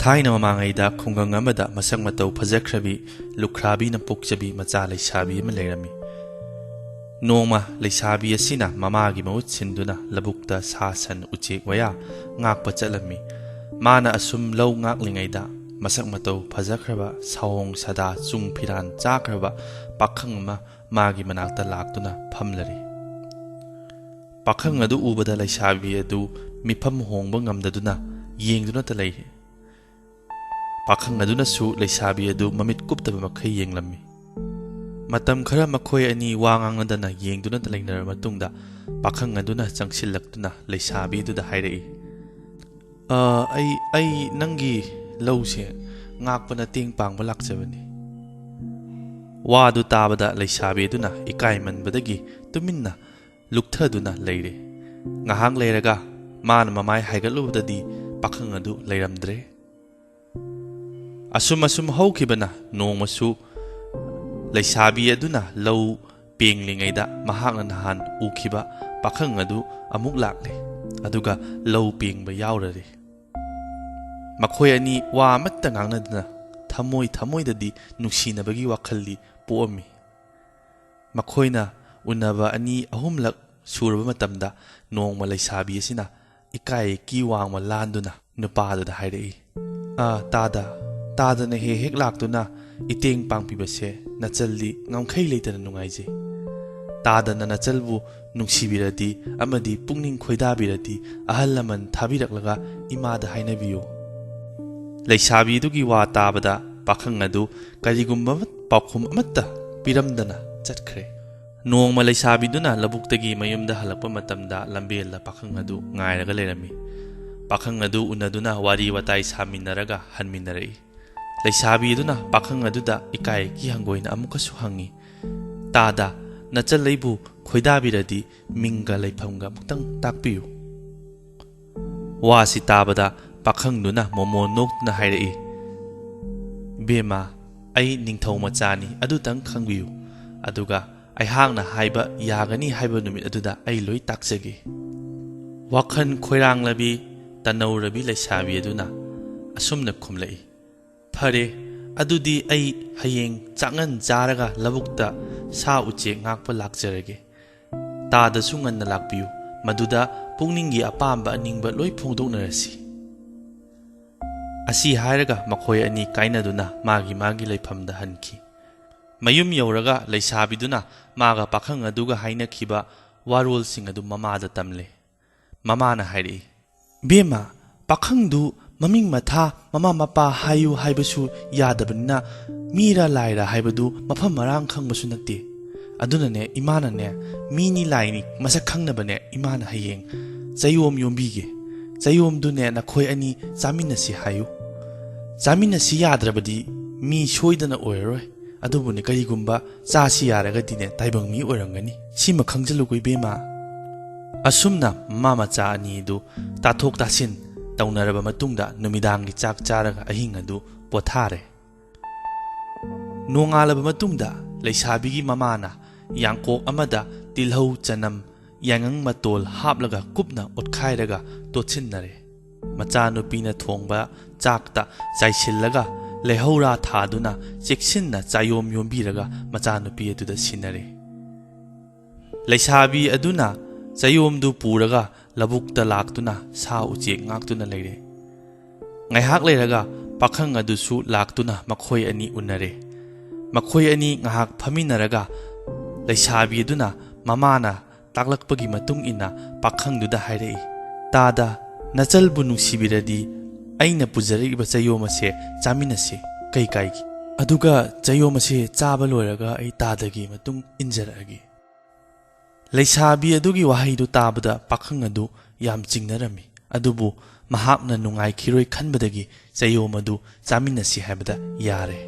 ꯊꯥꯏꯅ ꯃꯃꯥꯡꯉꯩꯗ ꯈꯨꯡꯒꯪ ꯑꯃꯗ ꯃꯁꯛ ꯃꯇꯧ ꯐꯖꯈ꯭ꯔꯕꯤ ꯂꯨꯈ꯭ꯔꯥꯕꯤꯅ ꯄꯣꯛꯆꯕꯤ ꯃꯆꯥ ꯂꯩꯁꯥꯕꯤ ꯑꯃ ꯂꯩꯔꯝꯃꯤ꯫ ꯅꯣꯡꯃ ꯂꯩꯁꯥꯕꯤ ꯑꯁꯤꯅ ꯃꯃꯥꯒꯤ ꯃꯍꯨꯠ ꯁꯤꯟꯗꯨꯅ ꯂꯧꯕꯨꯛꯇ ꯁꯥ ꯁꯟ ꯎꯆꯦꯛ ꯋꯥꯌꯥ ꯉꯥꯛꯄ ꯆꯠꯂꯝꯃꯤ꯫ ꯃꯥꯅ ꯑꯁꯨꯝ ꯂꯧ ꯉꯥꯛꯂꯤꯉꯩꯗ ꯃꯁꯛ ꯃꯇꯧ ꯐꯖꯈ꯭ꯔꯕ ꯁꯥꯑꯣꯡ ꯁꯥꯗꯥ ꯆꯨꯡ ꯐꯤꯔꯥꯟ ꯆꯥꯈ꯭ꯔꯕ ꯄꯥꯈꯪ ꯑꯃ ꯃꯥꯒꯤ ꯃꯅꯥꯛꯇ ꯂꯥꯛꯇꯨꯅ ꯐꯝꯂꯔꯤ꯫ ꯄꯥꯈꯪ ꯑꯗꯨ ꯎꯕꯗ ꯂꯩꯁꯥꯕꯤ ꯑꯗꯨ ꯃꯤꯐꯝ ꯍꯣꯡꯕ ꯉꯝꯗꯗꯨꯅ ꯌꯦꯡꯗꯨꯅꯇ ꯂꯩꯔꯤ꯫ ꯄꯥꯈꯪ ꯑꯗꯨꯅꯁꯨ ꯂꯩꯁꯥꯕꯤ ꯑꯗꯨ ꯃꯃꯤꯠ ꯀꯨꯞꯇꯕ ꯃꯈꯩ ꯌꯦꯡꯂꯝꯃꯤ꯫ ꯃꯇꯝ ꯈꯔ ꯃꯈꯣꯏ ꯑꯅꯤ ꯋꯥ ꯉꯥꯡꯅꯗꯅ ꯌꯦꯡꯗꯨꯅꯇ ꯂꯩꯅꯔꯕ ꯃꯇꯨꯡꯗ ꯄꯥꯈꯪ ꯑꯗꯨꯅ ꯆꯪꯁꯤꯜꯂꯛꯇꯨꯅ ꯂꯩꯁꯥꯕꯤ ꯑꯗꯨꯗ ꯍꯥꯏꯔꯛꯏ, ꯑꯩ ꯅꯪꯒꯤ ꯂꯧꯁꯦ ꯉꯥꯛꯄ ꯃꯇꯦꯡ ꯄꯥꯡꯕ ꯂꯥꯛꯆꯕꯅꯤ꯫ ꯋꯥꯗꯨ ꯇꯥꯕꯗ ꯂꯩꯁꯥꯕꯤ ꯑꯗꯨꯅ ꯏꯀꯥꯏꯃꯟꯕꯗꯒꯤ ꯇꯨꯃꯤꯟꯅ ꯂꯨꯛꯊꯗꯨꯅ ꯂꯩꯔꯦ꯫ ꯉꯥꯏꯍꯥꯛ ꯂꯩꯔꯒ ꯃꯥꯅ ꯃꯃꯥꯏ ꯍꯥꯏꯒꯠꯂꯨꯕꯗꯗꯤ ꯄꯥꯈꯪ ꯑꯗꯨ ꯂꯩꯔꯝꯗ꯭ꯔꯦ꯫ ꯑꯁꯨꯝ ꯍꯧꯈꯤꯕꯅ ꯅꯣꯡꯃꯁꯨ ꯂꯩꯁꯥꯕꯤ ꯑꯗꯨꯅ ꯂꯧ ꯄꯦꯡꯂꯤꯉꯩꯗ ꯃꯍꯥꯛꯅ ꯅꯍꯥꯟ ꯎꯈꯤꯕ ꯄꯥꯈꯪ ꯑꯗꯨ ꯑꯃꯨꯛ ꯂꯥꯛꯂꯦ, ꯑꯗꯨꯒ ꯂꯧ ꯄꯦꯡꯕ ꯌꯥꯎꯔꯔꯦ꯫ ꯃꯈꯣꯏ ꯑꯅꯤ ꯋꯥ ꯑꯃꯠꯇ ꯉꯥꯡꯅꯗꯅ ꯊꯃꯣꯏꯗꯗꯤ ꯅꯨꯡꯁꯤꯅꯕꯒꯤ ꯋꯥꯈꯜꯗꯤ ꯄꯣꯛꯑꯝꯃꯤ꯫ ꯃꯈꯣꯏꯅ ꯎꯅꯕ 2-3ꯂꯛ ꯁꯨꯔꯕ ꯃꯇꯝꯗ ꯅꯣꯡꯃ ꯂꯩꯁꯥꯕꯤ ꯑꯁꯤꯅ ꯏꯀꯥꯏ ꯋꯥꯡꯃ ꯂꯥꯟꯗꯨꯅ ꯅꯨꯄꯥꯗꯨꯗ ꯍꯥꯏꯔꯛꯏ, ꯇꯥꯗꯅ ꯍꯦꯛ ꯂꯥꯛꯇꯨꯅ ꯏꯇꯦꯡ ꯄꯥꯡꯕꯤꯕꯁꯦ ꯅꯆꯜꯗꯤ ꯉꯝꯈꯩ ꯂꯩꯇꯅ ꯅꯨꯡꯉꯥꯏꯖꯩ꯫ ꯇꯥꯗꯅ ꯅꯆꯜꯕꯨ ꯅꯨꯡꯁꯤꯕꯤꯔꯗꯤ ꯑꯃꯗꯤ ꯄꯨꯛꯅꯤꯡ ꯈꯣꯏꯗꯥꯕꯤꯔꯗꯤ ꯑꯍꯜ ꯂꯃꯟ ꯊꯥꯕꯤꯔꯛꯂꯒ ꯏꯃꯥꯗ ꯍꯥꯏꯅꯕꯤꯌꯨ꯫ ꯂꯩꯁꯥꯕꯤꯗꯨꯒꯤ ꯋꯥ ꯇꯥꯕꯗ ꯄꯥꯈꯪ ꯑꯗꯨ ꯀꯔꯤꯒꯨꯝꯕ ꯄꯥꯎꯈꯨꯝ ꯑꯃꯠꯇ ꯄꯤꯔꯝꯗꯅ ꯆꯠꯈ꯭ꯔꯦ꯫ ꯅꯣꯡꯃ ꯂꯩꯁꯥꯕꯤꯗꯨꯅ ꯂꯧꯕꯨꯛꯇꯒꯤ ꯃꯌꯨꯝꯗ ꯍꯜꯂꯛꯄ ꯃꯇꯝꯗ ꯂꯝꯕꯦꯜꯗ ꯄꯥꯈꯪ ꯑꯗꯨ ꯉꯥꯏꯔꯒ ꯂꯩꯔꯝꯃꯤ꯫ ꯄꯥꯈꯪ ꯑꯗꯨ ꯎꯅꯗꯨꯅ ꯋꯥꯔꯤ ꯋꯥꯇꯥꯏ ꯁꯥꯃꯤꯟꯅꯔꯒ ꯍꯟꯃꯤꯟꯅꯔꯛꯏ꯫ ꯂꯩꯁꯥꯕꯤ ꯑꯗꯨꯅ ꯄꯥꯈꯪ ꯑꯗꯨꯗ ꯏꯀꯥꯏꯒꯤ ꯍꯪꯒꯣꯏꯅ ꯑꯃꯨꯛꯀꯁꯨ ꯍꯪꯉꯤ, ꯇꯥꯗ ꯅꯆꯜ ꯑꯩꯕꯨ ꯈꯣꯏꯗꯥꯕꯤꯔꯗꯤ ꯃꯤꯡꯒ ꯂꯩꯐꯝꯒ ꯑꯃꯨꯛꯇꯪ ꯇꯥꯛꯄꯤꯌꯨ꯫ ꯋꯥꯁꯤ ꯇꯥꯕꯗ ꯄꯥꯈꯪꯗꯨꯅ ꯃꯣꯃꯣ ꯅꯣꯛꯇꯨꯅ ꯍꯥꯏꯔꯛꯏ, ꯕꯦꯝꯃ, ꯑꯩ ꯅꯤꯡꯊꯧ ꯃꯆꯥꯅꯤ ꯑꯗꯨꯇꯪ ꯈꯪꯕꯤꯌꯨ, ꯑꯗꯨꯒ ꯑꯩꯍꯥꯛꯅ ꯍꯥꯏꯕ ꯌꯥꯒꯅꯤ ꯍꯥꯏꯕ ꯅꯨꯃꯤꯠ ꯑꯗꯨꯗ ꯑꯩ ꯂꯣꯏ ꯇꯥꯛꯆꯒꯦ꯫ ꯋꯥꯈꯜ ꯈꯣꯏꯔꯥꯡꯂꯕꯤ ꯇꯅꯧꯔꯕꯤ ꯂꯩꯁꯥꯕꯤ ꯑꯗꯨꯅ ꯑꯁꯨꯝꯅ ꯈꯨꯝꯂꯛꯏ, ꯐꯔꯦ, ꯑꯗꯨꯗꯤ ꯑꯩ ꯍꯌꯦꯡ ꯆꯥꯛꯉꯟ ꯆꯥꯔꯒ ꯂꯧꯕꯨꯛꯇ ꯁꯥ ꯎꯆꯦꯛ ꯉꯥꯛꯄ ꯂꯥꯛꯆꯔꯒꯦ꯫ ꯇꯥꯗꯁꯨ ꯉꯟꯅ ꯂꯥꯛꯄꯤꯌꯨ, ꯃꯗꯨꯗ ꯄꯨꯛꯅꯤꯡꯒꯤ ꯑꯄꯥꯝꯕ ꯑꯅꯤꯡꯕ ꯂꯣꯏ ꯐꯣꯡꯗꯣꯛꯅꯔꯁꯤ꯫ ꯑꯁꯤ ꯍꯥꯏꯔꯒ ꯃꯈꯣꯏ ꯑꯅꯤ ꯀꯥꯏꯅꯗꯨꯅ ꯃꯥꯒꯤ ꯂꯩꯐꯝꯗ ꯍꯟꯈꯤ꯫ ꯃꯌꯨꯝ ꯌꯧꯔꯒ ꯂꯩꯁꯥꯕꯤꯗꯨꯅ ꯃꯥꯒ ꯄꯥꯈꯪ ꯑꯗꯨꯒ ꯍꯥꯏꯅꯈꯤꯕ ꯋꯥꯔꯣꯜꯁꯤꯡ ꯑꯗꯨ ꯃꯃꯥꯗ ꯇꯝꯂꯦ꯫ ꯃꯃꯥꯅ ꯍꯥꯏꯔꯛꯏ, ꯕꯦꯝꯃ, ꯄꯥꯈꯪꯗꯨ ꯃꯃꯤꯡ ꯃꯊꯥ ꯃꯃꯥ ꯃꯄꯥ ꯍꯥꯏꯌꯨ ꯍꯥꯏꯕꯁꯨ ꯌꯥꯗꯕꯅꯤꯅ ꯃꯤꯔꯥ ꯂꯥꯏꯔꯥ ꯍꯥꯏꯕꯗꯨ ꯃꯐꯝ ꯃꯔꯥꯡ ꯈꯪꯕꯁꯨ ꯅꯠꯇꯦ꯫ ꯑꯗꯨꯅꯅꯦ ꯏꯃꯥꯅꯅꯦ ꯃꯤꯅꯤ ꯂꯥꯏꯅꯤ ꯃꯁꯛ ꯈꯪꯅꯕꯅꯦ ꯏꯃꯥꯅ ꯍꯌꯦꯡ ꯆꯌꯣꯝ ꯌꯣꯝꯕꯤꯒꯦ꯫ ꯆꯌꯣꯝꯗꯨꯅꯦ ꯅꯈꯣꯏ ꯑꯅꯤ ꯆꯥꯃꯤꯟꯅꯁꯤ ꯍꯥꯏꯌꯨ꯫ ꯆꯥꯃꯤꯟꯅꯁꯤ ꯌꯥꯗ꯭ꯔꯕꯗꯤ ꯃꯤ ꯁꯣꯏꯗꯅ ꯑꯣꯏꯔꯔꯣꯏ, ꯑꯗꯨꯕꯨꯅꯦ ꯀꯔꯤꯒꯨꯝꯕ ꯆꯥꯁꯤ ꯌꯥꯔꯒꯗꯤꯅꯦ ꯇꯥꯏꯕꯪ ꯃꯤ ꯑꯣꯏꯔꯝꯒꯅꯤ꯫ ꯁꯤꯃ ꯈꯪꯖꯤꯜꯂꯨꯀꯣ ꯏꯕꯦꯝꯃ꯫ ꯑꯁꯨꯝꯅ ꯃꯃꯥ ꯃꯆꯥ ꯑꯅꯤ ꯑꯗꯨ ꯇꯥꯊꯣꯛ ꯇꯥꯁꯤꯟ ꯇꯧꯅꯔꯕ ꯃꯇꯨꯡꯗ ꯅꯨꯃꯤꯗꯥꯡꯒꯤ ꯆꯥꯛ ꯆꯥꯔꯒ ꯑꯍꯤꯡ ꯑꯗꯨ ꯄꯣꯊꯥꯔꯦ꯫ ꯅꯣꯡꯉꯥꯜꯂꯕ ꯃꯇꯨꯡꯗ ꯂꯩꯁꯥꯕꯤꯒꯤ ꯃꯃꯥꯅ ꯌꯥꯡꯀꯣꯛ ꯑꯃꯗ ꯇꯤꯜꯍꯧ ꯆꯅꯝ ꯌꯥꯏꯉꯪ ꯃꯇꯣꯜ ꯍꯥꯞꯂꯒ ꯀꯨꯞꯅ ꯑꯣꯠꯈꯥꯏꯔꯒ ꯇꯣꯠꯁꯤꯟꯅꯔꯦ꯫ ꯃꯆꯥꯅꯨꯄꯤꯅ ꯊꯣꯡꯕ ꯆꯥꯛꯇ ꯆꯥꯏꯁꯤꯜꯂꯒ ꯂꯩꯍꯧꯔꯥ ꯊꯥꯗꯨꯅ ꯆꯦꯛꯁꯤꯟꯅ ꯆꯥꯌꯣꯝ ꯌꯣꯝꯕꯤꯔꯒ ꯃꯆꯥꯅꯨꯄꯤ ꯑꯗꯨꯗ ꯁꯤꯟꯅꯔꯦ꯫ ꯂꯩꯁꯥꯕꯤ ꯑꯗꯨꯅ ꯆꯌꯣꯝꯗꯨ ꯄꯨꯔꯒ ꯂꯧꯕꯨꯛꯇ ꯂꯥꯛꯇꯨꯅ ꯁꯥ ꯎꯆꯦꯛ ꯉꯥꯛꯇꯨꯅ ꯂꯩꯔꯦ꯫ ꯉꯥꯏꯍꯥꯛ ꯂꯩꯔꯒ ꯄꯥꯈꯪ ꯑꯗꯨꯁꯨ ꯂꯥꯛꯇꯨꯅ ꯃꯈꯣꯏ ꯑꯅꯤ ꯎꯅꯔꯦ꯫ ꯃꯈꯣꯏ ꯑꯅꯤ ꯉꯥꯏꯍꯥꯛ ꯐꯝꯃꯤꯟꯅꯔꯒ ꯂꯩꯁꯥꯕꯤ ꯑꯗꯨꯅ ꯃꯃꯥꯅ ꯇꯥꯛꯂꯛꯄꯒꯤ ꯃꯇꯨꯡ ꯏꯟꯅ ꯄꯥꯈꯪꯗꯨꯗ ꯍꯥꯏꯔꯛꯏ, ꯇꯥꯗ ꯅꯆꯜꯕꯨ ꯅꯨꯡꯁꯤꯕꯤꯔꯗꯤ ꯑꯩꯅ ꯄꯨꯖꯔꯛꯏꯕ ꯆꯌꯣꯝ ꯑꯁꯦ ꯆꯥꯃꯤꯟꯅꯁꯤ, ꯀꯩ ꯀꯥꯏꯒꯤ? ꯑꯗꯨꯒ ꯆꯌꯣꯝ ꯑꯁꯦ ꯆꯥꯕ ꯂꯣꯏꯔꯒ ꯑꯩ ꯇꯥꯗꯒꯤ ꯃꯇꯨꯡ ꯏꯟꯖꯔꯛꯑꯒꯦ꯫ ꯂꯩꯁꯥꯕꯤ ꯑꯗꯨꯒꯤ ꯋꯥꯍꯩꯗꯨ ꯇꯥꯕꯗ ꯄꯥꯈꯪ ꯑꯗꯨ ꯌꯥꯝ ꯆꯤꯡꯅꯔꯝꯃꯤ, ꯑꯗꯨꯕꯨ ꯃꯍꯥꯛꯅ ꯅꯨꯡꯉꯥꯏꯈꯤꯔꯣꯏ ꯈꯟꯕꯗꯒꯤ ꯆꯌꯣꯝ ꯑꯗꯨ ꯆꯥꯃꯤꯟꯅꯁꯤ ꯍꯥꯏꯕꯗ ꯌꯥꯔꯦ꯫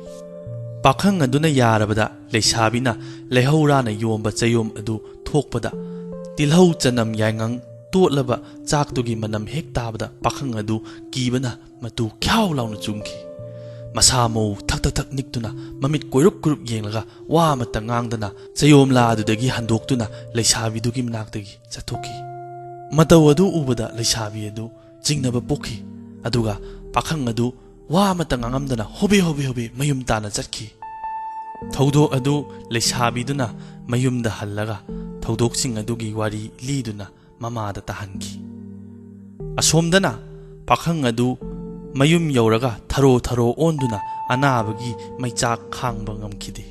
ꯄꯥꯈꯪ ꯑꯗꯨꯅ ꯌꯥꯔꯕꯗ ꯂꯩꯁꯥꯕꯤꯅ ꯂꯩꯍꯧꯔꯥꯅ ꯌꯣꯝꯕ ꯆꯌꯣꯝ ꯑꯗꯨ ꯊꯣꯛꯄꯗ ꯇꯤꯜꯍꯧ ꯆꯅꯝ ꯌꯥꯏꯉꯪ ꯇꯣꯠꯂꯕ ꯆꯥꯛꯇꯨꯒꯤ ꯃꯅꯝ ꯍꯦꯛ ꯇꯥꯕꯗ ꯄꯥꯈꯪ ꯑꯗꯨ ꯀꯤꯕꯅ ꯃꯇꯨ ꯈ꯭ꯌꯥꯎ ꯂꯥꯎꯅ ꯆꯨꯡꯈꯤ꯫ ꯃꯁꯥ ꯃꯎ ꯊꯛ ꯅꯤꯛꯇꯨꯅ ꯃꯃꯤꯠ ꯀꯣꯏꯔꯨꯞ ꯌꯦꯡꯂꯒ ꯋꯥ ꯑꯃꯠꯇ ꯉꯥꯡꯗꯅ ꯆꯌꯣꯝꯂꯥ ꯑꯗꯨꯗꯒꯤ ꯍꯟꯗꯣꯛꯇꯨꯅ ꯂꯩꯁꯥꯕꯤꯗꯨꯒꯤ ꯃꯅꯥꯛꯇꯒꯤ ꯆꯠꯊꯣꯛꯈꯤ꯫ ꯃꯇꯧ ꯑꯗꯨ ꯎꯕꯗ ꯂꯩꯁꯥꯕꯤ ꯑꯗꯨ ꯆꯤꯡꯅꯕ ꯄꯣꯛꯈꯤ, ꯑꯗꯨꯒ ꯄꯥꯈꯪ ꯑꯗꯨ ꯋꯥ ꯑꯃꯠꯇ ꯉꯥꯡꯉꯝꯗꯅ ꯍꯣꯕꯦ ꯍꯣꯕꯦ ꯍꯣꯕꯦ ꯃꯌꯨꯝ ꯇꯥꯟꯅ ꯆꯠꯈꯤ꯫ ꯊꯧꯗꯣꯛ ꯑꯗꯨ ꯂꯩꯁꯥꯕꯤꯗꯨꯅ ꯃꯌꯨꯝꯗ ꯍꯜꯂꯒ ꯊꯧꯗꯣꯛꯁꯤꯡ ꯑꯗꯨꯒꯤ ꯋꯥꯔꯤ ꯂꯤꯗꯨꯅ ꯃꯃꯥꯗ ꯇꯥꯍꯟꯈꯤ꯫ ꯑꯁꯣꯝꯗꯅ ꯄꯥꯈꯪ ꯑꯗꯨ ꯃꯌꯨꯝ ꯌꯧꯔꯒ ꯊꯔꯣ ꯊꯔꯣ ꯑꯣꯟꯗꯨꯅ ꯑꯅꯥꯕꯒꯤ ꯃꯩꯆꯥꯛ ꯈꯥꯡꯕ ꯉꯝꯈꯤꯗꯦ꯫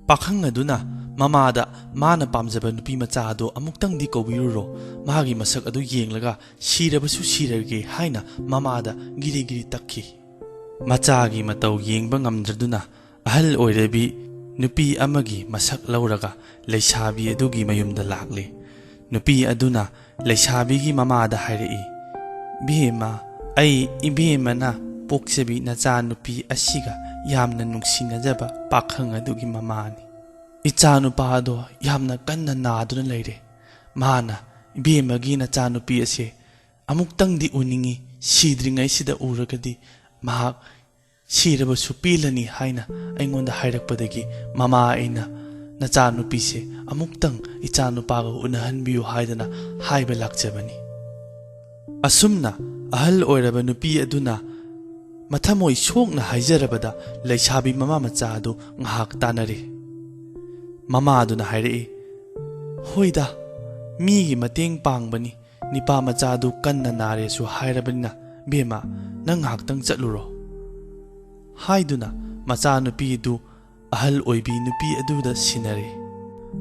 ꯄꯥꯈꯪ ꯑꯗꯨꯅ ꯃꯃꯥꯗ ꯃꯥꯅ ꯄꯥꯝꯖꯕ ꯅꯨꯄꯤ ꯃꯆꯥ ꯑꯗꯨ ꯑꯃꯨꯛꯇꯪꯗꯤ ꯀꯧꯕꯤꯔꯨꯔꯣ, ꯃꯥꯒꯤ ꯃꯁꯛ ꯑꯗꯨ ꯌꯦꯡꯂꯒ ꯁꯤꯔꯕꯁꯨ ꯁꯤꯔꯒꯦ ꯍꯥꯏꯅ ꯃꯃꯥꯗ ꯒꯤꯔꯤ ꯒꯤꯔꯤ ꯇꯛꯈꯤ꯫ ꯃꯆꯥꯒꯤ ꯃꯇꯧ ꯌꯦꯡꯕ ꯉꯝꯗ꯭ꯔꯗꯨꯅ ꯑꯍꯜ ꯑꯣꯏꯔꯕꯤ ꯅꯨꯄꯤ ꯑꯃꯒꯤ ꯃꯁꯛ ꯂꯧꯔꯒ ꯂꯩꯁꯥꯕꯤ ꯑꯗꯨꯒꯤ ꯃꯌꯨꯝꯗ ꯂꯥꯛꯂꯦ꯫ ꯅꯨꯄꯤ ꯑꯗꯨꯅ ꯂꯩꯁꯥꯕꯤꯒꯤ ꯃꯃꯥꯗ ꯍꯥꯏꯔꯛꯏ, "ꯏꯕꯦꯝꯃ, ꯑꯩ ꯏꯕꯦꯝꯃꯅ ꯄꯣꯛꯆꯕꯤ ꯅꯆꯥ ꯅꯨꯄꯤ ꯑꯁꯤꯒ ꯌꯥꯝꯅ ꯅꯨꯡꯁꯤꯅꯖꯕ ꯄꯥꯈꯪ ꯑꯗꯨꯒꯤ ꯃꯃꯥꯅꯤ꯫ ꯏꯆꯥ ꯅꯨꯄꯥ ꯑꯗꯣ ꯌꯥꯝꯅ ꯀꯟꯅ ꯅꯥꯗꯨꯅ ꯂꯩꯔꯦ꯫ ꯃꯥꯅ ꯏꯕꯦꯝꯃꯒꯤ ꯅꯆꯥ ꯅꯨꯄꯤ ꯑꯁꯦ ꯑꯃꯨꯛꯇꯪꯗꯤ ꯎꯅꯤꯡꯉꯤ, ꯁꯤꯗ꯭ꯔꯤꯉꯩꯁꯤꯗ ꯎꯔꯒꯗꯤ ꯃꯍꯥꯛ ꯁꯤꯔꯕꯁꯨ ꯄꯦꯜꯂꯅꯤ ꯍꯥꯏꯅ ꯑꯩꯉꯣꯟꯗ ꯍꯥꯏꯔꯛꯄꯗꯒꯤ ꯃꯃꯥ ꯑꯩꯅ ꯅꯆꯥ ꯅꯨꯄꯤꯁꯦ ꯑꯃꯨꯛꯇꯪ ꯏꯆꯥ ꯅꯨꯄꯥꯒ ꯎꯅꯍꯟꯕꯤꯌꯨ ꯍꯥꯏꯗꯅ ꯍꯥꯏꯕ ꯂꯥꯛꯆꯕꯅꯤ." ꯑꯁꯨꯝꯅ ꯑꯍꯜ ꯑꯣꯏꯔꯕ ꯅꯨꯄꯤ ꯑꯗꯨꯅ ꯃꯊꯃꯣꯏ ꯁꯣꯛꯅ ꯍꯥꯏꯖꯔꯕꯗ ꯂꯩꯁꯥꯕꯤ ꯃꯃꯥ ꯃꯆꯥ ꯑꯗꯨ ꯉꯥꯏꯍꯥꯛ ꯇꯥꯟꯅꯔꯦ꯫ ꯃꯃꯥꯗꯨꯅ ꯍꯥꯏꯔꯛꯏ, "ꯍꯣꯏꯗ, ꯃꯤꯒꯤ ꯃꯇꯦꯡ ꯄꯥꯡꯕꯅꯤ, ꯅꯤꯄꯥ ꯃꯆꯥ ꯑꯗꯨ ꯀꯟꯅ ꯅꯥꯔꯦꯁꯨ ꯍꯥꯏꯔꯕꯅꯤꯅ ꯕꯦꯝꯃ ꯅꯪ ꯉꯥꯏꯍꯥꯛꯇꯪ ꯆꯠꯂꯨꯔꯣ." ꯍꯥꯏꯗꯨꯅ ꯃꯆꯥꯅꯨꯄꯤ ꯑꯗꯨ ꯑꯍꯜ ꯑꯣꯏꯕꯤ ꯅꯨꯄꯤ ꯑꯗꯨꯗ ꯁꯤꯟꯅꯔꯦ꯫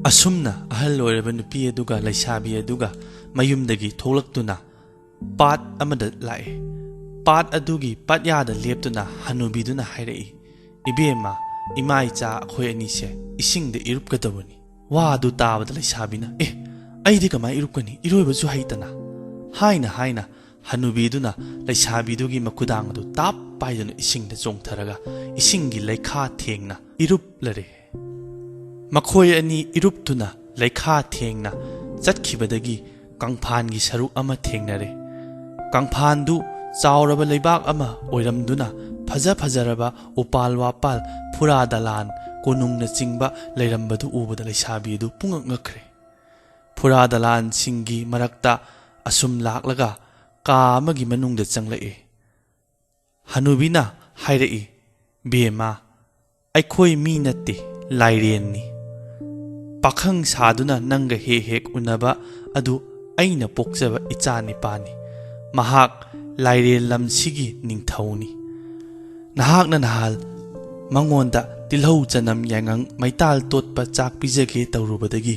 ꯑꯁꯨꯝꯅ ꯑꯍꯜ ꯑꯣꯏꯔꯕ ꯅꯨꯄꯤ ꯑꯗꯨꯒ ꯂꯩꯁꯥꯕꯤ ꯑꯗꯨꯒ ꯃꯌꯨꯝꯗꯒꯤ ꯊꯣꯛꯂꯛꯇꯨꯅ ꯄꯥꯠ ꯑꯃꯗ ꯂꯥꯛꯑꯦ꯫ ꯄꯥꯠ ꯑꯗꯨꯒꯤ ꯄꯥꯠꯌꯥꯗ ꯂꯦꯞꯇꯨꯅ ꯍꯅꯨꯕꯤꯗꯨꯅ ꯍꯥꯏꯔꯛꯏ, "ꯏꯕꯦꯝꯃ, ꯏꯃꯥ ꯏꯆꯥ ꯑꯩꯈꯣꯏ ꯑꯅꯤꯁꯦ ꯏꯁꯤꯡꯗ ꯏꯔꯨꯞꯀꯗꯕꯅꯤ." ꯋꯥ ꯑꯗꯨ ꯇꯥꯕꯗ ꯂꯩꯁꯥꯕꯤꯅ, "ꯑꯩꯗꯤ ꯀꯃꯥꯏ ꯏꯔꯨꯞꯀꯅꯤ, ꯏꯔꯣꯏꯕꯁꯨ ꯍꯩꯇꯅ?" ꯍꯥꯏꯅ ꯍꯅꯨꯕꯤꯗꯨꯅ ꯂꯩꯁꯥꯕꯤꯗꯨꯒꯤ ꯃꯈꯨꯗꯥꯡ ꯑꯗꯨ ꯇꯥꯞ ꯄꯥꯏꯗꯨꯅ ꯏꯁꯤꯡꯗ ꯆꯣꯡꯊꯔꯒ ꯏꯁꯤꯡꯒꯤ ꯂꯩꯈꯥ ꯊꯦꯡꯅ ꯏꯔꯨꯞꯂꯔꯦ꯫ ꯃꯈꯣꯏ ꯑꯅꯤ ꯏꯔꯨꯞꯇꯨꯅ ꯂꯩꯈꯥ ꯊꯦꯡꯅ ꯆꯠꯈꯤꯕꯗꯒꯤ ꯀꯪꯐꯥꯟꯒꯤ ꯁꯔꯨꯛ ꯑꯃ ꯊꯦꯡꯅꯔꯦ꯫ ꯀꯪꯐꯥꯟꯗꯨ ꯆꯥꯎꯔꯕ ꯂꯩꯕꯥꯛ ꯑꯃ ꯑꯣꯏꯔꯝꯗꯨꯅ ꯐꯖꯔꯕ ꯎꯄꯥꯜ ꯋꯥꯄꯥꯜ, ꯐꯨꯔꯥ ꯗꯂꯥꯟ, ꯀꯣꯅꯨꯡꯅꯆꯤꯡꯕ ꯂꯩꯔꯝꯕꯗꯨ ꯎꯕꯗ ꯂꯩꯁꯥꯕꯤ ꯑꯗꯨ ꯄꯨꯡꯉꯛ ꯉꯛꯈ꯭ꯔꯦ꯫ ꯐꯨꯔꯥ ꯗꯂꯥꯟꯁꯤꯡꯒꯤ ꯃꯔꯛꯇ ꯑꯁꯨꯝ ꯂꯥꯛꯂꯒ ꯀꯥ ꯑꯃꯒꯤ ꯃꯅꯨꯡꯗ ꯆꯪꯂꯛꯏ꯫ ꯍꯅꯨꯕꯤꯅ ꯍꯥꯏꯔꯛꯏ, "ꯕꯦꯝꯃ, ꯑꯩꯈꯣꯏ ꯃꯤ ꯅꯠꯇꯦ, ꯂꯥꯏꯔꯦꯟꯅꯤ꯫ ꯄꯥꯈꯪ ꯁꯥꯗꯨꯅ ꯅꯪꯒ ꯍꯦꯛ ꯍꯦꯛ ꯎꯅꯕ ꯑꯗꯨ ꯑꯩꯅ ꯄꯣꯛꯆꯕ ꯏꯆꯥ ꯅꯤꯄꯥꯅꯤ꯫ ꯃꯍꯥꯛ ꯂꯥꯏꯔꯦꯟ ꯂꯝꯁꯤꯒꯤ ꯅꯤꯡꯊꯧꯅꯤ꯫ ꯅꯍꯥꯛꯅ ꯅꯍꯥꯜ ꯃꯉꯣꯟꯗ ꯇꯤꯜꯍꯧ ꯆꯅꯝ ꯌꯥꯏꯉꯪ ꯃꯩꯇꯥꯜ ꯇꯣꯠꯄ ꯆꯥꯛ ꯄꯤꯖꯒꯦ ꯇꯧꯔꯨꯕꯗꯒꯤ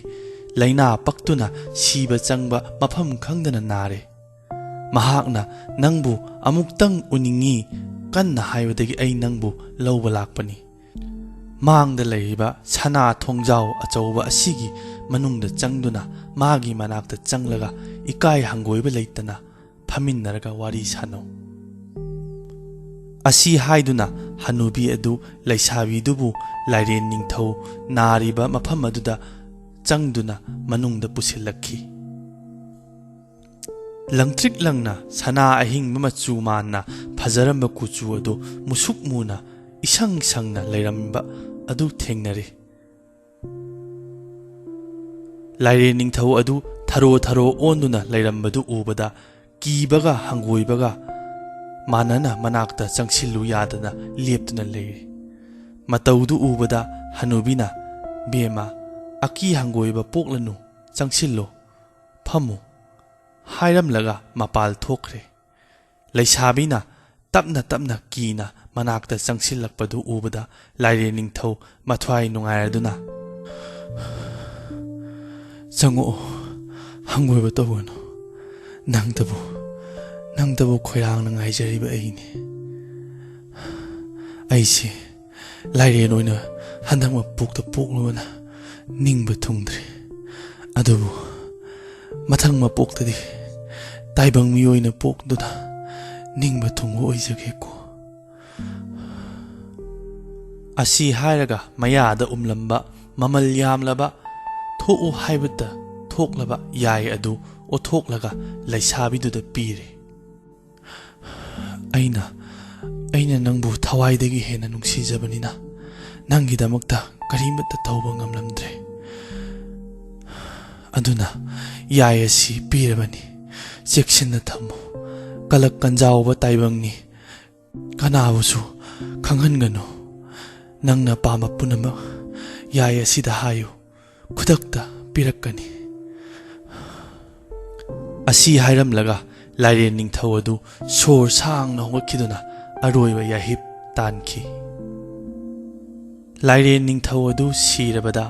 ꯂꯩꯅꯥ ꯄꯛꯇꯨꯅ ꯁꯤꯕ ꯆꯪꯕ ꯃꯐꯝ ꯈꯪꯗꯅ ꯅꯥꯔꯦ꯫ ꯃꯍꯥꯛꯅ ꯅꯪꯕꯨ ꯑꯃꯨꯛꯇꯪ ꯎꯅꯤꯡꯉꯤ ꯀꯟꯅ ꯍꯥꯏꯕꯗꯒꯤ ꯑꯩ ꯅꯪꯕꯨ ꯂꯧꯕ ꯂꯥꯛꯄꯅꯤ꯫ ꯃꯥꯡꯗ ꯂꯩꯔꯤꯕ ꯁꯅꯥ ꯊꯣꯡꯖꯥꯎ ꯑꯆꯧꯕ ꯑꯁꯤꯒꯤ ꯃꯅꯨꯡꯗ ꯆꯪꯗꯨꯅ ꯃꯥꯒꯤ ꯃꯅꯥꯛꯇ ꯆꯪꯂꯒ ꯏꯀꯥꯏ ꯍꯪꯒꯣꯏꯕ ꯂꯩꯇꯅ ꯐꯝꯃꯤꯟꯅꯔꯒ ꯋꯥꯔꯤ ꯁꯥꯟꯅꯧ." ꯑꯁꯤ ꯍꯥꯏꯗꯨꯅ ꯍꯅꯨꯕꯤ ꯑꯗꯨ ꯂꯩꯁꯥꯕꯤꯗꯨꯕꯨ ꯂꯥꯏꯔꯦꯟ ꯅꯤꯡꯊꯧ ꯅꯥꯔꯤꯕ ꯃꯐꯝ ꯑꯗꯨꯗ ꯆꯪꯗꯨꯅ ꯃꯅꯨꯡꯗ ꯄꯨꯁꯤꯜꯂꯛꯈꯤ꯫ ꯂꯪꯇ꯭ꯔꯤꯛ ꯂꯪꯅ ꯁꯅꯥ ꯑꯍꯤꯡꯕ ꯃꯆꯨ ꯃꯥꯟꯅ ꯐꯖꯔꯝꯕ ꯀꯨꯆꯨ ꯑꯗꯨ ꯃꯨꯁꯨꯛ ꯃꯨꯅ ꯏꯁꯪ ꯁꯪꯅ ꯂꯩꯔꯝꯕ ꯑꯗꯨ ꯊꯦꯡꯅꯔꯦ꯫ ꯂꯥꯏꯔꯦꯟ ꯅꯤꯡꯊꯧ ꯑꯗꯨ ꯊꯔꯣ ꯊꯔꯣ ꯑꯣꯟꯗꯨꯅ ꯂꯩꯔꯝꯕꯗꯨ ꯎꯕꯗ ꯀꯤꯕꯒ ꯍꯪꯒꯣꯏꯕꯒ ꯃꯥꯟꯅꯅ ꯃꯅꯥꯛꯇ ꯆꯪꯁꯤꯜꯂꯨ ꯌꯥꯗꯅ ꯂꯦꯞꯇꯨꯅ ꯂꯩꯔꯦ꯫ ꯃꯇꯧꯗꯨ ꯎꯕꯗ ꯍꯅꯨꯕꯤꯅ, "ꯕꯦꯝꯃ, ꯑꯀꯤ ꯍꯪꯒꯣꯏꯕ ꯄꯣꯛꯂꯅꯨ, ꯆꯪꯁꯤꯜꯂꯣ, ꯐꯝꯃꯨ" ꯍꯥꯏꯔꯝꯂꯒ ꯃꯄꯥꯜ ꯊꯣꯛꯈ꯭ꯔꯦ꯫ ꯂꯩꯁꯥꯕꯤꯅ ꯇꯞꯅ ꯀꯤꯅ ꯃꯅꯥꯛꯇ ꯆꯪꯁꯤꯜꯂꯛꯄꯗꯨ ꯎꯕꯗ ꯂꯥꯏꯔꯦꯟ ꯅꯤꯡꯊꯧ ꯃꯊ꯭ꯋꯥꯏ ꯅꯨꯡꯉꯥꯏꯔꯗꯨꯅ, "ꯆꯪꯉꯛꯑꯣ, ꯍꯪꯒꯣꯏꯕ ꯇꯧꯒꯅꯨ, ꯅꯪꯇꯕꯨ ꯈꯣꯏꯔꯥꯡꯅ ꯉꯥꯏꯖꯔꯤꯕ ꯑꯩꯅꯤ꯫ ꯑꯩꯁꯦ ꯂꯥꯏꯔꯦꯟ ꯑꯣꯏꯅ ꯍꯟꯗꯛ ꯃꯄꯣꯛꯇ ꯄꯣꯛꯂꯨꯕꯅ ꯅꯤꯡꯕ ꯊꯨꯡꯗ꯭ꯔꯦ, ꯑꯗꯨꯕꯨ ꯃꯊꯪ ꯃꯄꯣꯛꯇꯗꯤ ꯇꯥꯏꯕꯪ ꯃꯤꯑꯣꯏꯅ ꯄꯣꯛꯗꯨꯅ ꯅꯤꯡꯕ ꯊꯨꯡꯕ ꯑꯣꯏꯖꯒꯦꯀꯣ." ꯑꯁꯤ ꯍꯥꯏꯔꯒ ꯃꯌꯥꯗ ꯎꯝꯂꯝꯕ ꯃꯃꯜ ꯌꯥꯝꯂꯕ ꯊꯣꯛꯎ ꯍꯥꯏꯕꯗ ꯊꯣꯛꯂꯕ ꯌꯥꯏ ꯑꯗꯨ ꯑꯣꯊꯣꯛꯂꯒ ꯂꯩꯁꯥꯕꯤꯗꯨꯗ ꯄꯤꯔꯦ꯫ ꯑꯩꯅ ꯅꯪꯕꯨ ꯊꯋꯥꯏꯗꯒꯤ ꯍꯦꯟꯅ ꯅꯨꯡꯁꯤꯖꯕꯅꯤꯅ ꯅꯪꯒꯤꯗꯃꯛꯇ ꯀꯔꯤꯃꯠꯇ ꯇꯧꯕ ꯉꯝꯂꯝꯗ꯭ꯔꯦ, ꯑꯗꯨꯅ ꯌꯥꯏ ꯑꯁꯤ ꯄꯤꯔꯕꯅꯤ, ꯆꯦꯛꯁꯤꯟꯅ ꯊꯝꯃꯨ꯫ ꯀꯂꯛ ꯀꯟꯖꯥꯎꯕ ꯇꯥꯏꯕꯪꯅꯤ, ꯀꯅꯥꯕꯨꯁꯨ ꯈꯪꯍꯟꯒꯅꯨ ꯅꯪꯅ ꯄꯥꯝꯕ ꯄꯨꯝꯅꯃꯛ ꯌꯥꯏ ꯑꯁꯤꯗ ꯍꯥꯏꯌꯨ ꯈꯨꯗꯛꯇ ꯄꯤꯔꯛꯀꯅꯤ ꯑꯁꯤ ꯍꯥꯏꯔꯝꯂꯒ ꯂꯥꯏꯔꯦꯟ ꯅꯤꯡꯊꯧ ꯑꯗꯨ ꯁꯣꯔ ꯁꯥꯡꯅ ꯍꯣꯡꯒꯠꯈꯤꯗꯨꯅ ꯑꯔꯣꯏꯕ ꯌꯥꯍꯤꯞ ꯇꯥꯟꯈꯤ ꯂꯥꯏꯔꯦꯟ ꯅꯤꯡꯊꯧ ꯑꯗꯨ ꯁꯤꯔꯕꯗ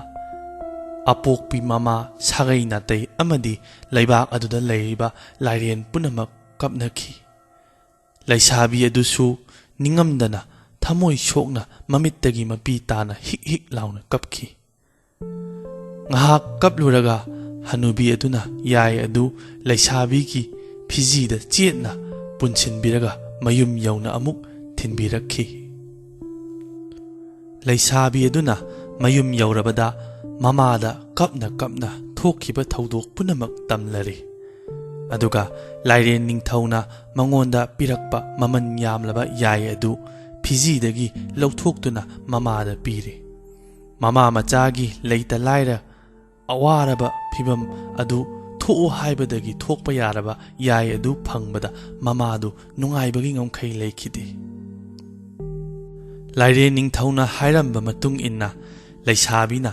ꯑꯄꯣꯛꯄꯤ ꯃꯃꯥ ꯁꯥꯒꯩ ꯅꯥꯇꯩ ꯑꯃꯗꯤ ꯂꯩꯕꯥꯛ ꯑꯗꯨꯗ ꯂꯩꯔꯤꯕ ꯂꯥꯏꯔꯦꯟ ꯄꯨꯝꯅꯃꯛ ꯀꯞꯅꯈꯤ ꯂꯩꯁꯥꯕꯤ ꯑꯗꯨꯁꯨ ꯅꯤꯡꯉꯝꯗꯅ ꯊꯃꯣꯏ ꯁꯣꯛꯅ ꯃꯃꯤꯠꯇꯒꯤ ꯃꯄꯤ ꯇꯥꯅ ꯍꯤꯛ ꯍꯤꯛ ꯂꯥꯎꯅ ꯀꯞꯈꯤ ꯉꯍꯥꯛ ꯀꯞꯂꯨꯔꯒ ꯍꯅꯨꯕꯤ ꯑꯗꯨꯅ ꯌꯥꯏ ꯑꯗꯨ ꯂꯩꯁꯥꯕꯤꯒꯤ ꯐꯤꯖꯤꯗ ꯆꯦꯠꯅ ꯄꯨꯟꯁꯤꯟꯕꯤꯔꯒ ꯃꯌꯨꯝ ꯌꯧꯅ ꯑꯃꯨꯛ ꯊꯤꯟꯕꯤꯔꯛꯈꯤ ꯂꯩꯁꯥꯕꯤ ꯑꯗꯨꯅ ꯃꯌꯨꯝ ꯌꯧꯔꯕꯗ ꯃꯃꯥꯗ ꯀꯞꯅ ꯀꯞꯅ ꯊꯣꯛꯈꯤꯕ ꯊꯧꯗꯣꯛ ꯄꯨꯝꯅꯃꯛ ꯇꯝꯂꯔꯤ ꯑꯗꯨꯒ ꯂꯥꯏꯔꯦꯟ ꯅꯤꯡꯊꯧꯅ ꯃꯉꯣꯟꯗ ꯄꯤꯔꯛꯄ ꯃꯃꯜ ꯌꯥꯝꯂꯕ ꯌꯥꯏ ꯑꯗꯨ ꯐꯤꯖꯤꯗꯒꯤ ꯂꯧꯊꯣꯛꯇꯨꯅ ꯃꯃꯥꯗ ꯄꯤꯔꯤ ꯃꯃꯥ ꯃꯆꯥꯒꯤ ꯂꯩꯇ ꯂꯥꯏꯔ ꯑꯋꯥꯔꯕ ꯐꯤꯚꯝ ꯑꯗꯨ ꯊꯣꯛꯎ ꯍꯥꯏꯕꯗꯒꯤ ꯊꯣꯛꯄ ꯌꯥꯔꯕ ꯌꯥꯏ ꯑꯗꯨ ꯐꯪꯕꯗ ꯃꯃꯥꯗꯨ ꯅꯨꯡꯉꯥꯏꯕꯒꯤ ꯉꯝꯈꯩ ꯂꯩꯈꯤꯗꯦ ꯂꯥꯏꯔꯦꯟ ꯅꯤꯡꯊꯧꯅ ꯍꯥꯏꯔꯝꯕ ꯃꯇꯨꯡ ꯏꯟꯅ ꯂꯩꯁꯥꯕꯤꯅ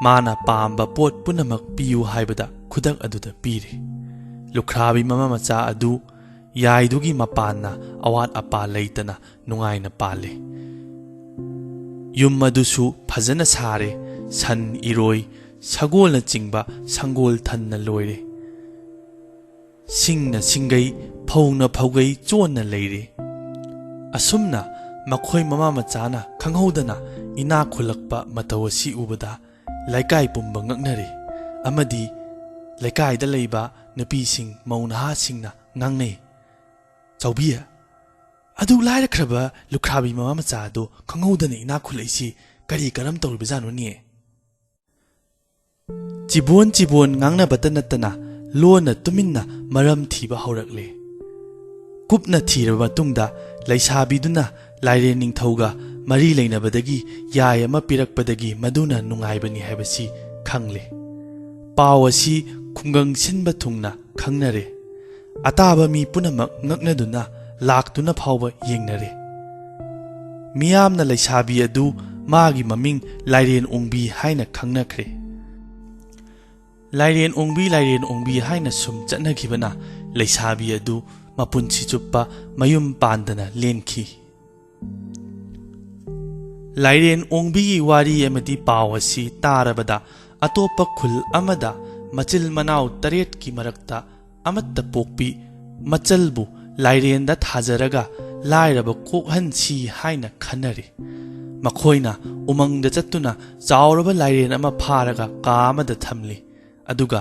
ꯃꯥꯅ ꯄꯥꯝꯕ ꯄꯣꯠ ꯄꯨꯝꯅꯃꯛ ꯄꯤꯌꯨ ꯍꯥꯏꯕꯗ ꯈꯨꯗꯛ ꯑꯗꯨꯗ ꯄꯤꯔꯤ ꯂꯨꯈ꯭ꯔꯥꯕꯤ ꯃꯃꯥ ꯃꯆꯥ ꯑꯗꯨ ꯌꯥꯏꯗꯨꯒꯤ ꯃꯄꯥꯟꯅ ꯑꯋꯥꯠ ꯑꯄꯥ ꯂꯩꯇꯅ ꯅꯨꯡꯉꯥꯏꯅ ꯄꯥꯜꯂꯤ ꯌꯨꯝ ꯑꯗꯨꯁꯨ ꯐꯖꯅ ꯁꯥꯔꯦ ꯁꯟ ꯏꯔꯣꯏ ꯁꯒꯣꯜꯅ ꯆꯤꯡꯕ ꯁꯪꯒꯣꯜ ꯊꯟꯅ ꯂꯣꯏꯔꯦ ꯁꯤꯡꯅ ꯁꯤꯡꯒꯩ ꯐꯧꯅ ꯐꯧꯒꯩ ꯆꯣꯟꯅ ꯂꯩꯔꯦ ꯑꯁꯨꯝꯅ ꯃꯈꯣꯏ ꯃꯃꯥ ꯃꯆꯥꯅ ꯈꯪꯍꯧꯗꯅ ꯏꯅꯥꯛ ꯈꯨꯜꯂꯛꯄ ꯃꯇꯧ ꯑꯁꯤ ꯎꯕꯗ ꯂꯩꯀꯥꯏ ꯄꯨꯝꯕ ꯉꯛꯅꯔꯦ ꯑꯃꯗꯤ ꯂꯩꯀꯥꯏꯗ ꯂꯩꯕ ꯅꯨꯄꯤꯁꯤꯡ ꯃꯧ ꯅꯍꯥꯁꯤꯡꯅ ꯉꯥꯡꯅꯩ ꯆꯥꯎꯕꯤ ꯑꯗꯨ ꯂꯥꯏꯔꯈ꯭ꯔꯕ ꯂꯨꯈ꯭ꯔꯥꯕꯤ ꯃꯃꯥ ꯃꯆꯥ ꯑꯗꯨ ꯈꯪꯍꯧꯗꯅ ꯏꯅꯥꯛ ꯈꯨꯜꯂꯛꯏꯁꯤ ꯀꯔꯤ ꯀꯔꯝ ꯇꯧꯔꯤꯕꯖꯥꯠꯅꯣꯅꯦ ꯆꯤꯕꯣꯟ ꯆꯤꯕꯣꯟ ꯉꯥꯡꯅꯕꯇ ꯅꯠꯇꯅ ꯂꯣꯟꯅ ꯇꯨꯃꯤꯟꯅ ꯃꯔꯝ ꯊꯤꯕ ꯍꯧꯔꯛꯂꯦ ꯀꯨꯞꯅ ꯊꯤꯔꯕ ꯃꯇꯨꯡꯗ ꯂꯩꯁꯥꯕꯤꯗꯨꯅ ꯂꯥꯏꯔꯦꯟ ꯅꯤꯡꯊꯧꯒ ꯃꯔꯤ ꯂꯩꯅꯕꯗꯒꯤ ꯌꯥꯏ ꯑꯃ ꯄꯤꯔꯛꯄꯗꯒꯤ ꯃꯗꯨꯅ ꯅꯨꯡꯉꯥꯏꯕꯅꯤ ꯍꯥꯏꯕꯁꯤ ꯈꯪꯂꯦ ꯄꯥꯎ ꯑꯁꯤ ꯈꯨꯡꯒꯪ ꯁꯤꯟꯕ ꯊꯨꯡꯅ ꯈꯪꯅꯔꯦ ꯑꯇꯥꯕ ꯃꯤ ꯄꯨꯝꯅꯃꯛ ꯉꯛꯅꯗꯨꯅ ꯂꯥꯛꯇꯨꯅ ꯐꯥꯎꯕ ꯌꯦꯡꯅꯔꯦ ꯃꯤꯌꯥꯝꯅ ꯂꯩꯁꯥꯕꯤ ꯑꯗꯨ ꯃꯥꯒꯤ ꯃꯃꯤꯡ ꯂꯥꯏꯔꯦꯟ ꯑꯣꯡꯕꯤ ꯍꯥꯏꯅ ꯈꯪꯅꯈ꯭ꯔꯦ ꯂꯥꯏꯔꯦꯟ ꯑꯣꯡꯕꯤ ꯍꯥꯏꯅ ꯁꯨꯝ ꯆꯠꯅꯈꯤꯕꯅ ꯂꯩꯁꯥꯕꯤ ꯑꯗꯨ ꯃꯄꯨꯟꯁꯤ ꯆꯨꯞꯄ ꯃꯌꯨꯝ ꯄꯥꯟꯗꯅ ꯂꯦꯟꯈꯤ ꯂꯥꯏꯔꯦꯟ ꯑꯣꯡꯕꯤꯒꯤ ꯋꯥꯔꯤ ꯑꯃꯗꯤ ꯄꯥꯎ ꯑꯁꯤ ꯇꯥꯔꯕꯗ ꯑꯇꯣꯞꯄ ꯈꯨꯜ ꯑꯃꯗ ꯃꯆꯤꯜ ꯃꯅꯥꯎ 8ꯀꯤ ꯃꯔꯛꯇ ꯑꯃꯠꯇ ꯄꯣꯛꯄꯤ ꯃꯆꯜꯕꯨ ꯂꯥꯏꯔꯦꯟꯗ ꯊꯥꯖꯔꯒ ꯂꯥꯏꯔꯕ ꯀꯣꯛꯍꯟꯁꯤ ꯍꯥꯏꯅ ꯈꯟꯅꯔꯤ ꯃꯈꯣꯏꯅ ꯎꯃꯪꯗ ꯆꯠꯇꯨꯅ ꯆꯥꯎꯔꯕ ꯂꯥꯏꯔꯦꯟ ꯑꯃ ꯐꯥꯔꯒ ꯀꯥ ꯑꯃꯗ ꯊꯝꯂꯤ ꯑꯗꯨꯒ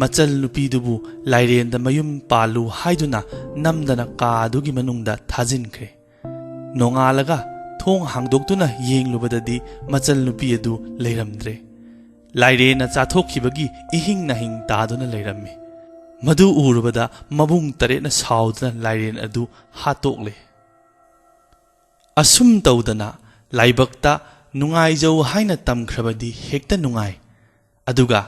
ꯃꯆꯜ ꯅꯨꯄꯤꯗꯨꯕꯨ ꯂꯥꯏꯔꯦꯟꯗ ꯃꯌꯨꯝ ꯄꯥꯜꯂꯨ ꯍꯥꯏꯗꯨꯅ ꯅꯝꯗꯅ ꯀꯥ ꯑꯗꯨꯒꯤ ꯃꯅꯨꯡꯗ ꯊꯥꯖꯤꯟꯈ꯭ꯔꯦ ꯅꯣꯡꯉꯥꯜꯂꯒ ꯊꯣꯡ ꯍꯥꯡꯗꯣꯛꯇꯨꯅ ꯌꯦꯡꯂꯨꯕꯗꯗꯤ ꯃꯆꯜ ꯅꯨꯄꯤ ꯑꯗꯨ ꯂꯩꯔꯝꯗ꯭ꯔꯦ ꯂꯥꯏꯔꯦꯟꯅ ꯆꯥꯊꯣꯛꯈꯤꯕꯒꯤ ꯏꯍꯤꯡ ꯅꯥꯍꯤꯡ ꯇꯥꯗꯨꯅ ꯂꯩꯔꯝꯃꯤ ꯃꯗꯨ ꯎꯔꯨꯕꯗ ꯃꯕꯨꯡ 8ꯅ ꯁꯥꯎꯗꯨꯅ ꯂꯥꯏꯔꯦꯟ ꯑꯗꯨ ꯍꯥꯠꯇꯣꯛꯂꯦ ꯑꯁꯨꯝ ꯇꯧꯗꯅ ꯂꯥꯏꯕꯛꯇ ꯅꯨꯡꯉꯥꯏꯖꯧ ꯍꯥꯏꯅ ꯇꯝꯈ꯭ꯔꯕꯗꯤ ꯍꯦꯛꯇ ꯅꯨꯡꯉꯥꯏ ꯑꯗꯨꯒ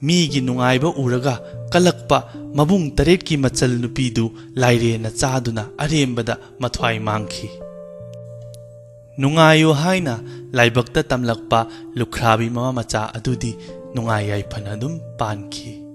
ꯃꯤꯒꯤ ꯅꯨꯡꯉꯥꯏꯕ ꯎꯔꯒ ꯀꯜꯂꯛꯄ ꯃꯕꯨꯡ 8ꯀꯤ ꯃꯆꯜ ꯅꯨꯄꯤꯗꯨ ꯂꯥꯏꯔꯦꯟꯅ ꯆꯥꯗꯨꯅ ꯑꯔꯦꯝꯕꯗ ꯃꯊ꯭ꯋꯥꯏ ꯃꯥꯡꯈꯤ ꯅꯨꯡꯉꯥꯏꯌꯨ ꯍꯥꯏꯅ ꯂꯥꯏꯕꯛꯇ ꯇꯝꯂꯛꯄ ꯂꯨꯈ꯭ꯔꯥꯕꯤ ꯃꯃꯥ ꯃꯆꯥ ꯑꯗꯨꯗꯤ ꯅꯨꯡꯉꯥꯏ ꯌꯥꯏꯐꯅ ꯑꯗꯨꯝ ꯄꯥꯟꯈꯤ